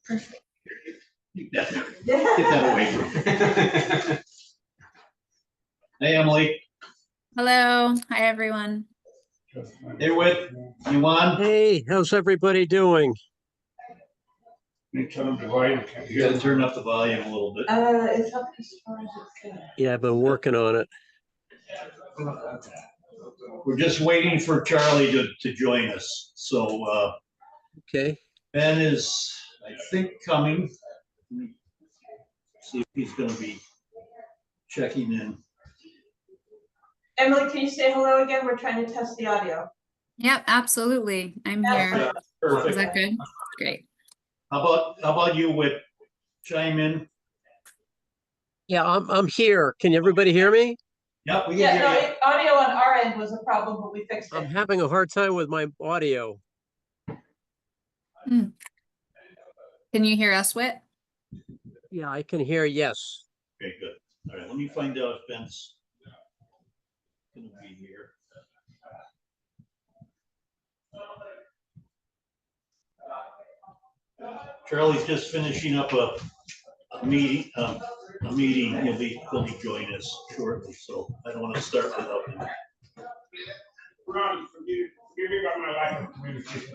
Get that away from me. Hey, Emily. Hello. Hi, everyone. Hey, Whit. You on? Hey, how's everybody doing? You gotta turn up the volume a little bit. It's up as far as it can. Yeah, I've been working on it. We're just waiting for Charlie to join us. So Okay. Ben is, I think, coming. Let me see if he's gonna be checking in. Emily, can you say hello again? We're trying to test the audio. Yep, absolutely. I'm here. Yeah, Is perfect. that good? Great. How about you, Whit? Chime in. Yeah, I'm here. Can everybody hear me? Yep, we can Yeah, hear no, you. audio on our end was a problem, but we fixed I'm it. having a hard time with my audio. Can you hear us, Whit? Yeah, I can hear yes. Okay, good. All right, let me find out if Ben's gonna be here. Charlie's just finishing up a meeting. He'll be joining us shortly, so I don't want to start without him. Ron, forgive me about my lack of communication.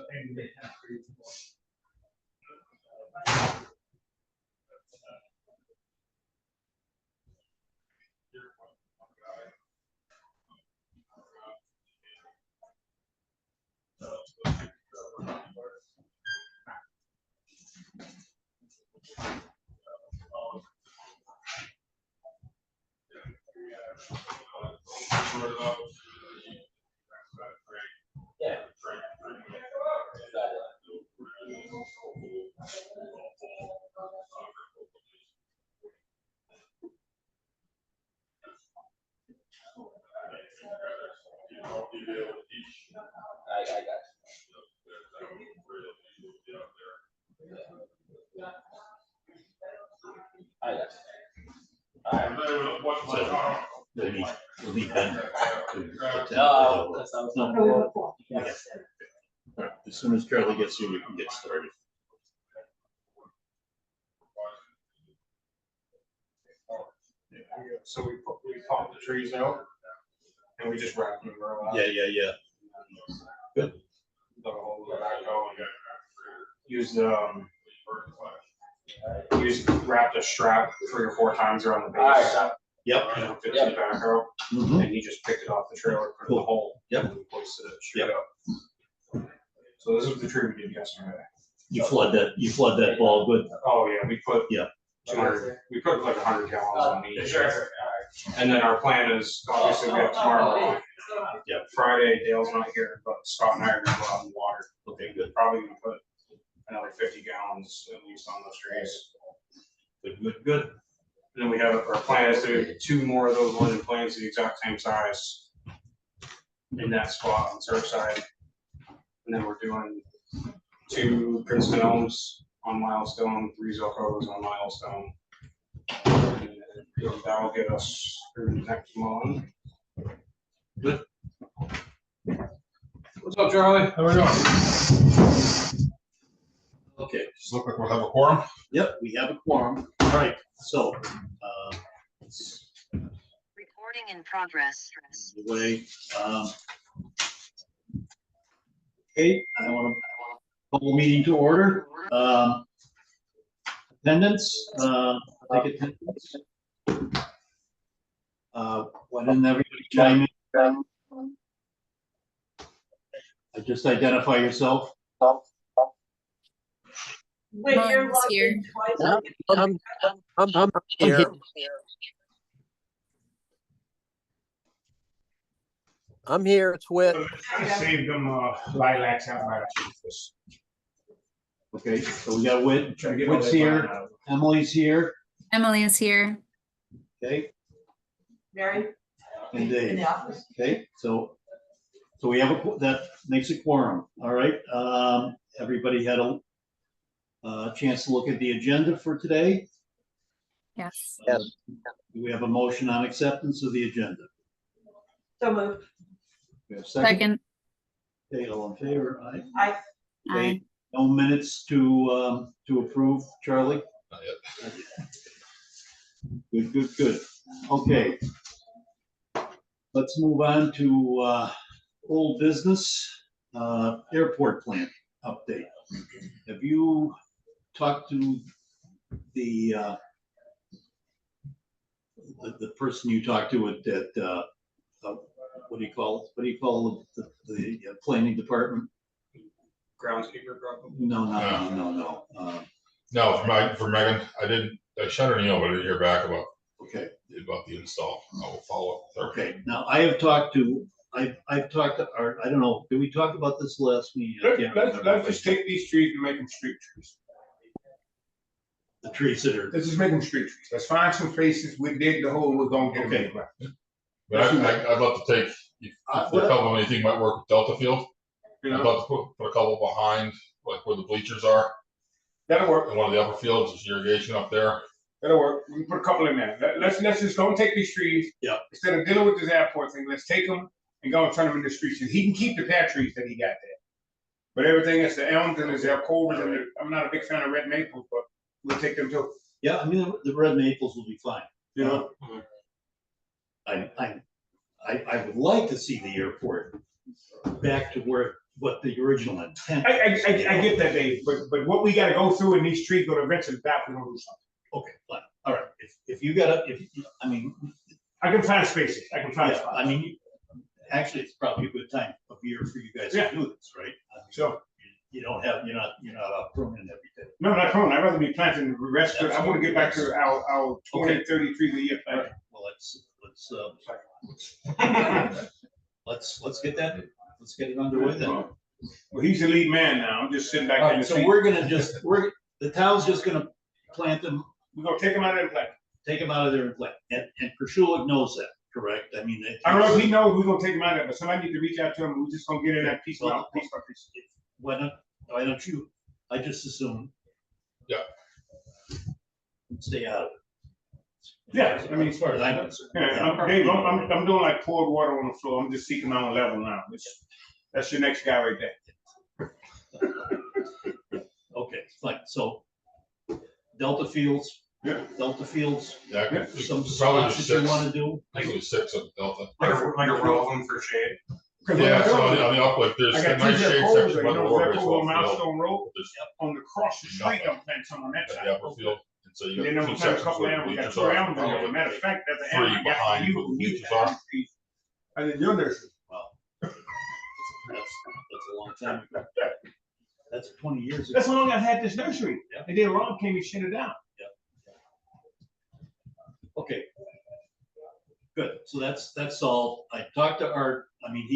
We'll need Ben to attend. No, we have four. Okay. All right, as soon as Charlie gets here, we can get started. So we popped the trees out and we just wrapped them around. Yeah. Good. The whole backhoe and wrapped a strap 3 or 4 times around the base. Yep. And hooked it to the backhoe, Mhm. and he just picked it off the trailer, put it in the hole. Yep. And we hoisted it straight up. So this is the tree we did yesterday. You flood that ball good. Oh, yeah, we put. Yeah. 200, we put like 100 gallons on each. And then our plan is, obviously, we have tomorrow off. Yeah. Friday, Dale's not here, but Scott and I are gonna go out in the water. Okay, good. Probably gonna put another 50 gallons at least on those trees. Good. And then we have, our plan is to do 2 more of those London planes, the exact same size. In that spot on Surfside. And then we're doing 2 Princeton Elms on Milestone, 3 Zocos on Milestone. And that'll get us through next month. Good. What's up, Charlie? How we doing? Okay. Does it look like we'll have a quorum? Yep, we have a quorum. All right, so Recording in progress. the way. Okay, I want to call the meeting to order. Attendance, take attendance. Why didn't everybody chime in? Just identify yourself. Wait, you're Mom's logged here. in twice. I'm here. I'm here. It's Whit. I saved them lilacs out by the office. Okay, so we got Whit. Try to get all Whit's that here. vine out. Emily's here. Emily is here. Okay, Mary? and In Dave. the office. Okay, so we have that makes a quorum. All right. Everybody had a chance to look at the agenda for today. Yes. Yes. We have a motion on acceptance of the agenda. So moved. We have a second. Second. Okay, all in favor? Aye. Aye. Aye. No minutes to approve, Charlie? Not yet. Good. Okay. Let's move on to old business, airport plan update. Have you talked to the person you talked to at what do you call the planning department? Groundskeeper problem. No. No, for Megan, I shot her an email, but I didn't hear back about Okay. the install. I will follow up with her. Okay, now I've talked to Art, I don't know, did we talk about this last meeting? I can't Let's remember. just take these trees and make them street trees. The trees that are, Let's just make them street trees. Let's find some places, we dig the hole, we're gonna get Okay. them. But I'd love to take, if a couple, anything might work with Delta Field. You I'd know, love to put a couple behind, like where the bleachers are, that'll work, and one of the upper fields, there's irrigation up there. that'll work. We can put a couple in there. Let's just don't take these trees. Yeah. Instead of dealing with this airport thing, let's take them and go and turn them into street trees. He can keep the pear trees that he got there. But everything is the elms and the cobras and I'm not a big fan of red maples, but we'll take them too, yeah, I mean, the red maples will be fine. you know? I would like to see the airport back to what the original intent. I get that, Dave, but what we gotta go through in these trees gonna eventually back, we don't do something. Okay, fine, all right, if you gotta, I mean, I can find spaces, I can find yeah, spots. I mean, actually, it's probably a good time of year for you guys to Yeah. do this, right? I mean, So, you're not out pruning every day. no, not prone, I'd rather be planting the rest, but I wanna get back to our 20, 30 trees a year All right, plan. well, let's get that, let's get it underway then. Well, he's the lead man now, I'm just sitting back All in the right, so seat. the town's just gonna plant them, We're gonna take him out of there and plant. take them out of there and plant, and Krashulik knows that, correct? I mean. I don't know if he knows we're gonna take him out of there, but somebody need to reach out to him, we're just gonna get in that piece by piece by piece. Why don't you, I just assume. Yeah. Stay out of it. Yeah, I mean, as far as I'm concerned. Yeah, Dave, I'm doing like poured water on the floor, I'm just seeking my own level now, that's your next guy right there. Okay, fine, so Delta Fields. Yeah. Delta Fields, Yeah, Yeah. some probably spots just that you 6, wanna do. usually 6 of Delta. Like a row of them for shade. Yeah, so on the uplift, there's I a got nice two shade Jeff Coles, section you by the know, water. Jeff Coles on Milestone Road, There's on the cross the street, I'm planting some on that at side. the upper field, and so you And then got I'm 2 planting a sections couple where the of them, we got bleachers 2 are. elms in there, probably matter of fact, there's an 3 elm I got behind you, where the you bleachers got are. trees. And then your nursery. Wow. That's a long time ago. That's 20 years ago. That's how long I've had this nursery. Yeah. And then Ron came and shut it down. Okay. Good, so that's all. I talked to Art, I mean,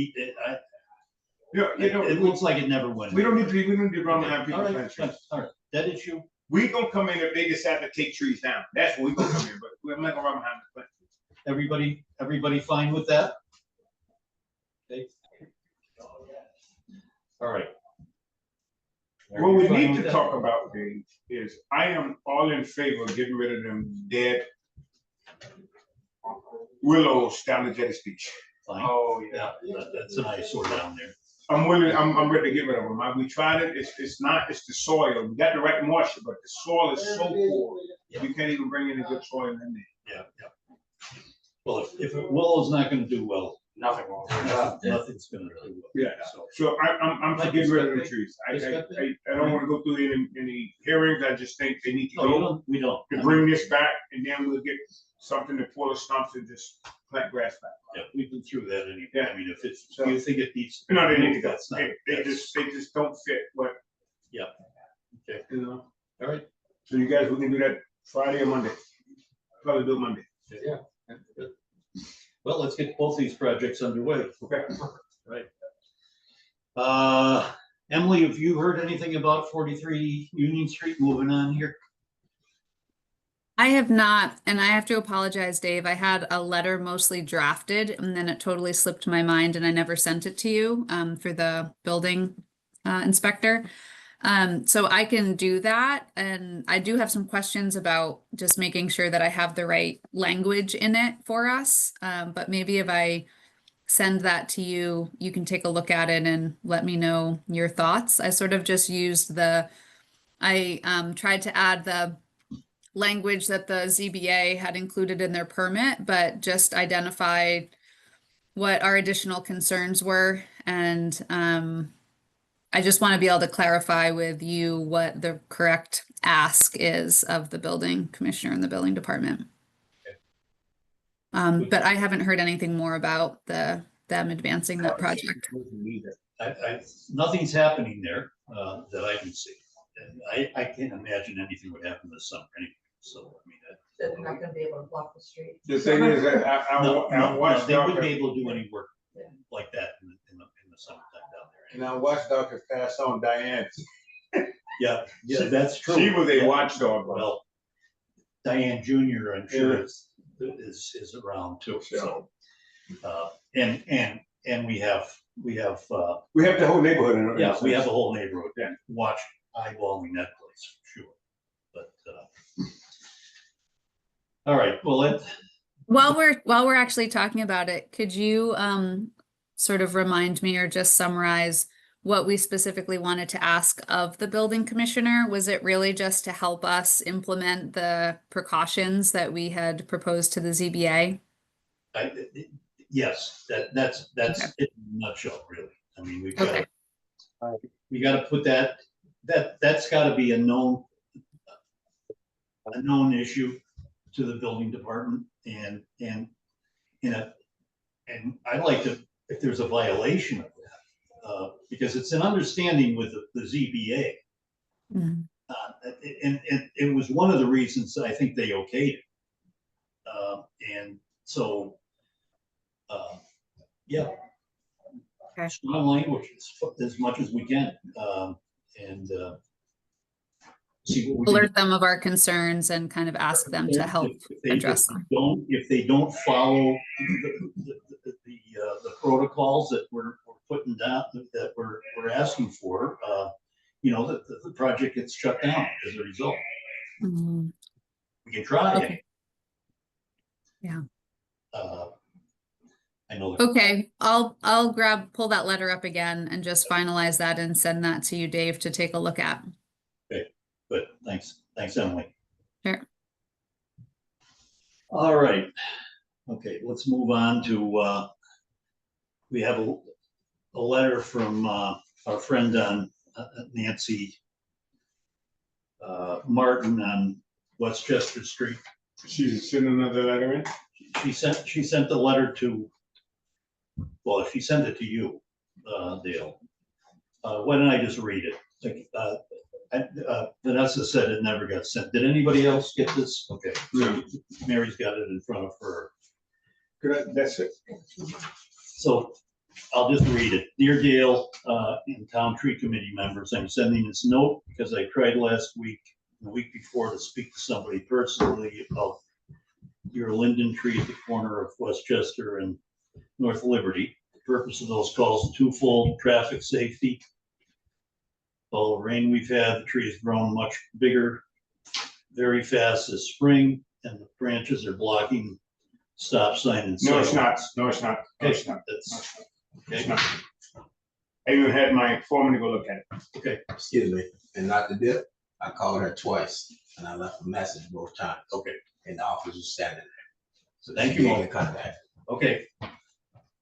Yeah, you know, it looks like it never went. we don't need to run and have people All right, plant trees. all right, that issue, We gonna come in if they decide to take trees down. That's when we gonna come in, but we're not gonna run behind the plant. everybody fine with that? Okay. All right. What we Fine need with to that? talk about, Dave, is I am all in favor of getting rid of them dead willows down the Jetty Beach. Fine, Oh, yeah. yeah, that's an eyesore down there. I'm ready to get rid of them. We tried it, it's the soil. We got the right moisture, but the soil is so poor. You can't even bring any good soil in there. Yeah. Well, if Willow's not gonna do well, Nothing wrong. nothing's gonna do well. Yeah. So, So I'm for getting rid of the trees. I don't wanna go through any hearings, I just think they need to no, go we don't. to bring this back, and then we'll get something to pull the stumps and just plant grass back. Yeah, we've been through that anyway. Yeah. I mean, if you think it needs. No, they need to go. That's not. They that's- just don't fit what. Yeah. Okay. You know, All right. so you guys, we can do that Friday or Monday. Probably do it Monday. Yeah. Good. Well, let's get both these projects underway. Okay. Right. Emily, have you heard anything about 43 Union Street moving on here? I have not, and I have to apologize, Dave. I had a letter mostly drafted and then it totally slipped my mind and I never sent it to you for the building inspector. So I can do that. And I do have some questions about just making sure that I have the right language in it for us. But maybe if I send that to you. You can take a look at it and let me know your thoughts. I sort of just used I tried to add the language that the ZBA had included in their permit, but just identified what our additional concerns were. And I just want to be able to clarify with you what the correct ask is of the building commissioner and the building department. But I haven't heard anything more about them advancing that project. Nothing's happening there, that I can see. And I can't imagine anything would happen this summer anyway, so, I mean, That they're not gonna be able to block the street. The thing is, that no, our they watchdog, wouldn't be able to do any work like that in the summertime down there. And our watchdog has passed on Diane. Yeah, that's true. she was a Yeah. watchdog. Well, Diane Junior, I'm sure is around too, so. And we have, We have the whole neighborhood in it. yeah, we have the whole neighborhood. Yeah. Watch eyeballing that place, sure. But, all right, well, While we're actually talking about it, could you sort of remind me or just summarize what we specifically wanted to ask of the building commissioner? Was it really just to help us implement the precautions that we had proposed to the ZBA? yes, that's Okay. it in a nutshell, really. I mean, Okay. we gotta put that's gotta be a known issue to the building department, and I'd like to, if there's a violation of that, because it's an understanding with the ZBA. Mhm. And it was one of the reasons I think they okayed it. And so, yeah. Okay. Strong language as much as we can, and see what we can do. Alert them of our concerns and kind of ask them to help address them. If they don't follow the protocols that we're putting down, that we're asking for, the project gets shut down as a result. Mhm. We can try. Okay. Yeah. I know. Okay, I'll pull that letter up again and just finalize that and send that to you, Dave, to take a look at. Good, thanks, Emily. Sure. All right, okay, let's move on to, we have a letter from our friend on Nancy Martin on Westchester Street. She's sending another letter in. She sent the letter to, well, she sent it to you, Dale. Why don't I just read it? Vanessa said it never got sent. Did anybody else get this? Okay. No. Mary's got it in front of her. That's it. So I'll just read it. Dear Dale, and Town Tree Committee members, I'm sending this note because I tried last week, the week before, to speak to somebody personally about your linden tree at the corner of Westchester and North Liberty. The purpose of those calls is twofold: traffic safety. All the rain we've had, the tree has grown much bigger very fast this spring, and the branches are blocking stop sign and No, it's not. sidewalks. No, it's not. No, it's not. That's, It's okay, not. I even had my foreman go look at it. okay, Excuse me, and not to dip, I called her twice and I left a message both times. okay, And the officer was standing there. So Thank she you. gave me contact. okay.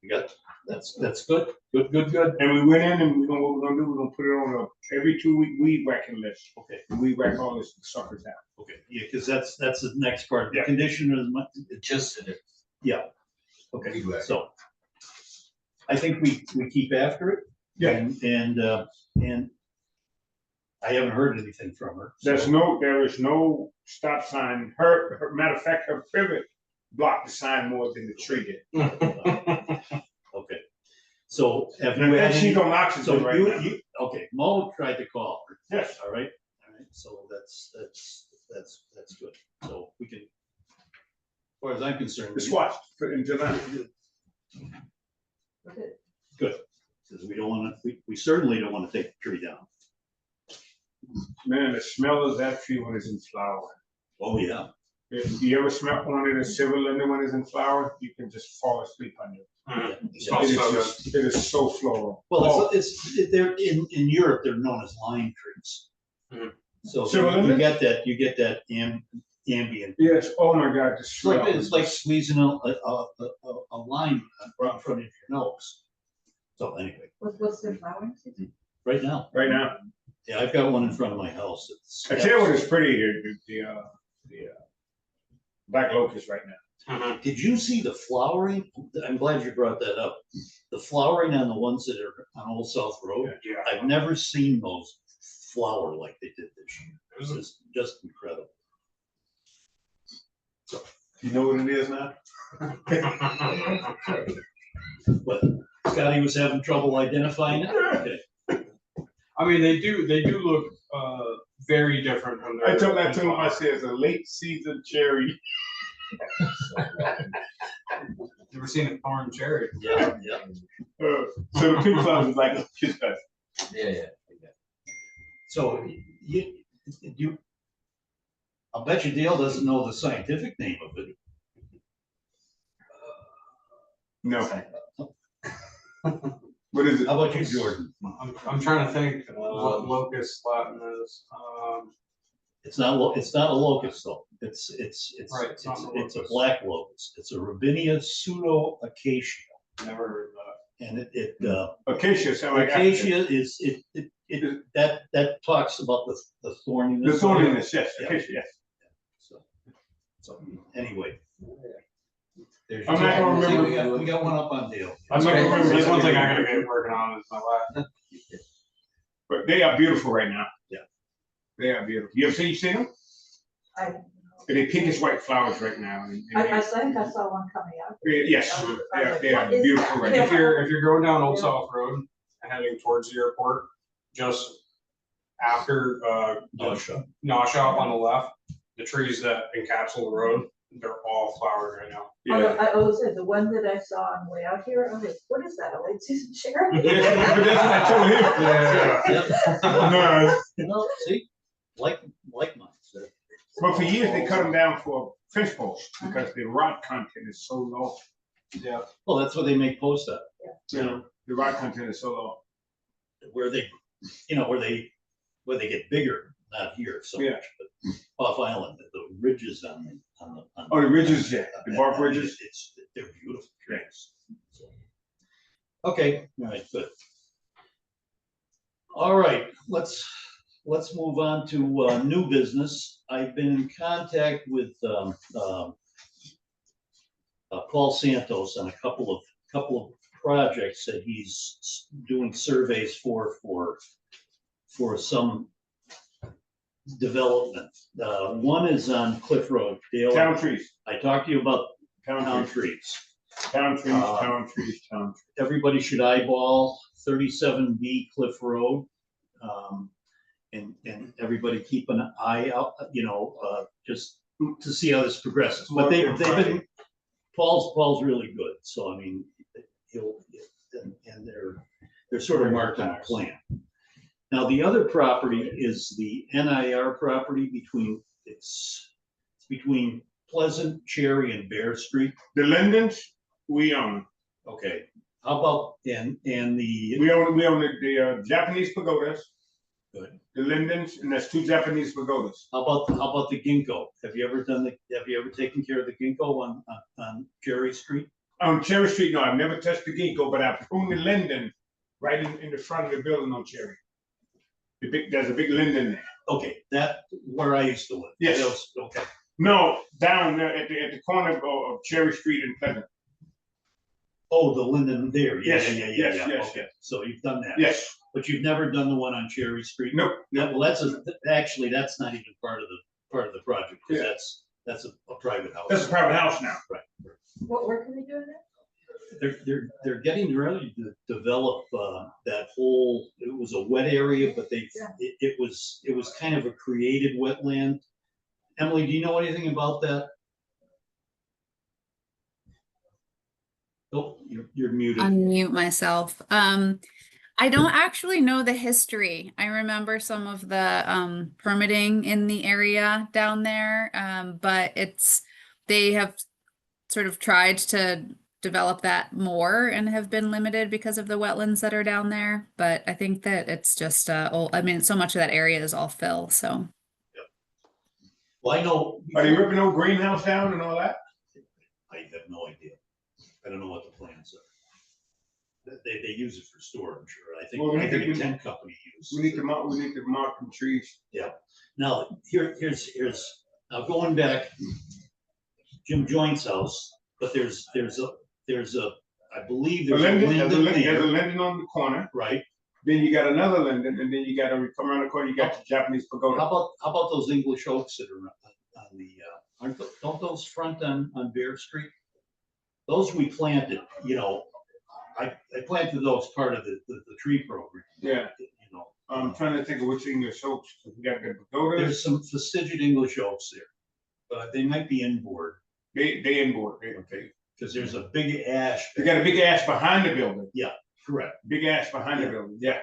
You got, that's good, good. And we went in and what we're gonna do, we're gonna put it on a every 2 week weed whacking list. Okay, And weed whack all this suckers out. okay, yeah, because that's the next part. The Yeah. condition is much, Just yeah. Okay, Weed whack. so I think we keep after it. Yeah. And I haven't heard anything from her. so- There is no stop sign. Her matter of fact, her pivot blocked the sign more than the tree did. Okay, so have you had And she's any? on oxygen So right now. okay, Mo tried to call her. Yes. All right, so that's good. So we can, as far as I'm concerned. It's what, in July. Good, because we don't want to, we certainly don't want to take the tree down. Man, the smell of that tree when it's in flower. Oh, yeah, If you ever smell one of the silver linden when it's in flower, you can just fall asleep under it. It It smells is so good. just, it is so floral. Well, they're in Europe, they're known as lime trees. Mhm. So Silver you linden? get that ambient. Yes, oh my God, the smell. It's like squeezing a lime right in front of your nose. So anyway, What's their flowering season? right now, Right now. yeah, I've got one in front of my house. It's. I tell you what is pretty here, the black locust right now. Mhm. Did you see the flowering? I'm glad you brought that up. The flowering on the ones that are on Old South Road. Yeah. I've never seen those flower like they did this year. It was This is just incredible. You know what it is now? But Scotty was having trouble identifying it? Okay. I mean, they do look very different from their. I told him, I said, it's a late season cherry. Never seen a foreign cherry. Yeah, yeah. So the pink flowers is like a kiss fest. Yeah. So you, I'll bet you Dale doesn't know the scientific name of it. No. What is it? How about you, Jordan? I'm trying to think what locust Latin is. It's not a locust though. It's Right, it's not a it's a locust. black locust. It's a Robinia pseudoacacia. Never heard of And it Acacia sound like acacia African. is that talks about the thorniness. The thorniness, yes, acacia, yes. So anyway. There's I'm not gonna your- remember- we got one up on Dale. I'm not gonna that. remember. There's one thing I gotta get working on is my last. But they are beautiful right now. Yeah. They are beautiful. You seen them? I They're pinkish white flowers right now. and I think I saw one coming out. Yes, I was they are, like, they are what is beautiful that? right If now. you're going down Old South Road and heading towards the airport, just after Naushaw on the left, the trees that encapsulate the road, they're all flowered right now. Yeah. I always said, the one that I saw on the way out here, I was like, what is that, a late season cherry? Yes, but that's what I told him. Yep. No, No, see, like mine. So. but for years they cut them down for fence posts because the rock content is so low. Yeah. Well, that's what they make posts out. You know, the rock content is so low. Where they get bigger, not here so Yeah. much, but off island, the ridges on the. Oh, the ridges, yeah, the bark ridges. They're beautiful trees. So. Okay, all right, good. All right, let's move on to new business. I've been in contact with Paul Santos on a couple of projects that he's doing surveys for some development. One is on Cliff Road. Dale, Town trees, I talked to you about town town trees, trees. town trees, Uh, town trees, town trees. Everybody should eyeball 37B Cliff Road. And everybody keep an eye out, just to see how this progresses. But they've been, Paul's really good. So I mean, and they're sort of marked on a plan. Now, the other property is the NIR property it's between Pleasant, Cherry, and Bear Street. The lindens, we own. Okay, how about, and the, We own the Japanese pagodas, good. the lindens, and that's 2 Japanese pagodas. How about the ginkgo? Have you ever taken care of the ginkgo on Cherry Street? On Cherry Street, no, I've never touched the ginkgo, but I pruned the linden right in the front of the building on Cherry. There's a big linden there. Okay, that, where I used to live. Yes. That was- Okay, No, down there at the corner of Cherry Street and Pleasant. oh, the linden there, yeah, Yes, yeah, yes, yes, okay, so you've done that. Yes, But you've never done the one on Cherry Street? nope, Well, actually, that's not even part of the project, because Yeah. that's a private house. that's a private house now. Right. What work are they doing there? They're getting ready to develop that whole, it was a wet area, but Yeah. it was kind of a created wetland. Emily, do you know anything about that? Oh, you're muted. Unmute myself. I don't actually know the history. I remember some of the permitting in the area down there, but they have sort of tried to develop that more and have been limited because of the wetlands that are down there. But I think that it's just I mean, so much of that area is all fill, so. Well, I know. Are they ripping old greenhouse down and all that? I have no idea. I don't know what the plans are. They use it for storage, or Well, we I need think to- a tent company uses. We need to mark them trees. Now, here's, now going back, Jim Joint's house, but there's a, I believe The there's a linden, there's a linden linden, there's a there, linden on the corner, right? then you got another linden, and then you got to come around the corner, you got the Japanese pagoda. How about those English oaks that are on the, don't those front on Bear Street? Those we planted, you know, I planted those part of the tree program. Yeah. You know, I'm trying to think of which English oaks, we got the pagodas, there's some fastigious English oaks there, but they might be inboard, they inboard, okay? Because there's a big ash. they got a big ash behind the building, Correct. big ash behind the Yeah. building, yeah.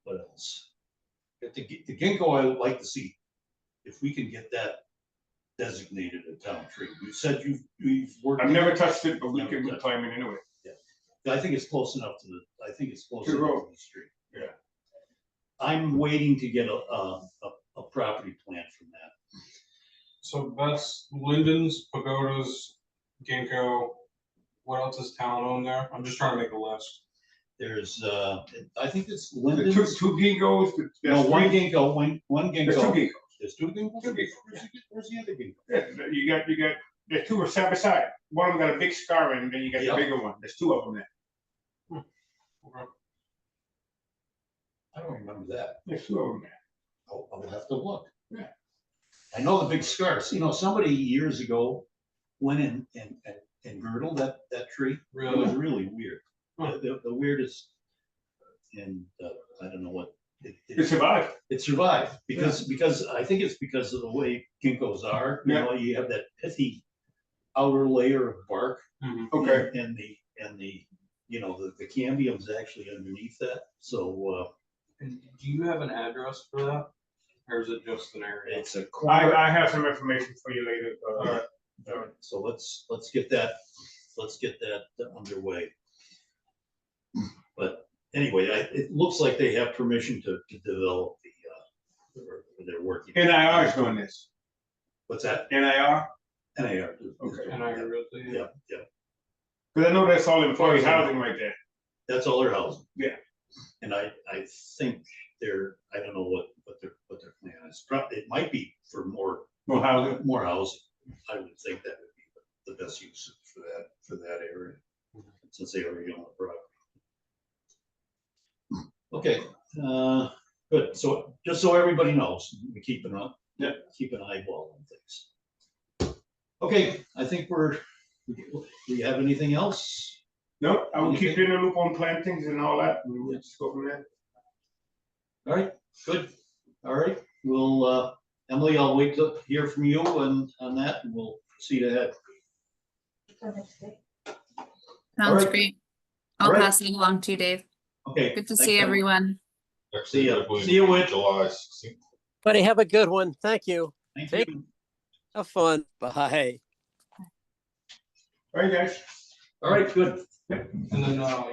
What else? The ginkgo, I would like to see if we can get that designated a town tree. You said you've worked. I've never touched it, but we Never can touched climb it anyway. I think it's close enough to I think it's close To the enough road. to the street. Yeah. I'm waiting to get a property plan from that. So that's lindens, pagodas, ginkgo. What else is town owned there? I'm just trying to make a list. There's, I think it's The linden. two ginkgos, No, there's one three, ginkgo, one there's two ginkgo. ginkgos. There's two ginkgos? Two ginkgos. Where's the other ginkgo? Yeah, you got, there's two are side by side, one of them got a big scar in, and then you got the Yep. bigger one, there's two of them there, Okay. I don't remember that. there's two of them there. I'll have to look. Yeah. I know the big scars. You know, somebody years ago went in and girdled that tree. It was Really? really weird. Huh. The weirdest, and I don't know what. It survived. It survived because I think it's because of the way ginkgos are. You Yeah. know, you have that pithy outer layer of bark. Mhm. Okay. And the you know, the cambium's actually underneath that. So And do you have an address for that? Or is it just an area? it's a corner. I have some information for you later. Alright. All right, so let's get that underway. But anyway, it looks like they have permission to develop they're working. NIR is doing this, What's that? NIR, NAR. Okay. And I really, Yeah, yeah, because I know that's all employee housing right there. that's all their housing. Yeah. And I think I don't know what their plan is. It might be for more Housing. more housing. I would think that would be the best use for that area, since they already own the property. Okay, good. So just so everybody knows, we keep an eyeball on things. Okay, I think do you have anything else? No, I will keep you in the loop on plantings and all that, and we'll just go from there. All right, good. All right, we'll, Emily, I'll wait to hear from you on that, and we'll proceed ahead. Sounds right. great. All I'll right. pass it along to you, Dave. Okay. Good to thanks, see Emily. everyone. See ya. I believe See you, Whit. July 16th. Buddy, have a good one. Thank you. Thank you. Have fun. Bye. All right, guys. All right, good. and then,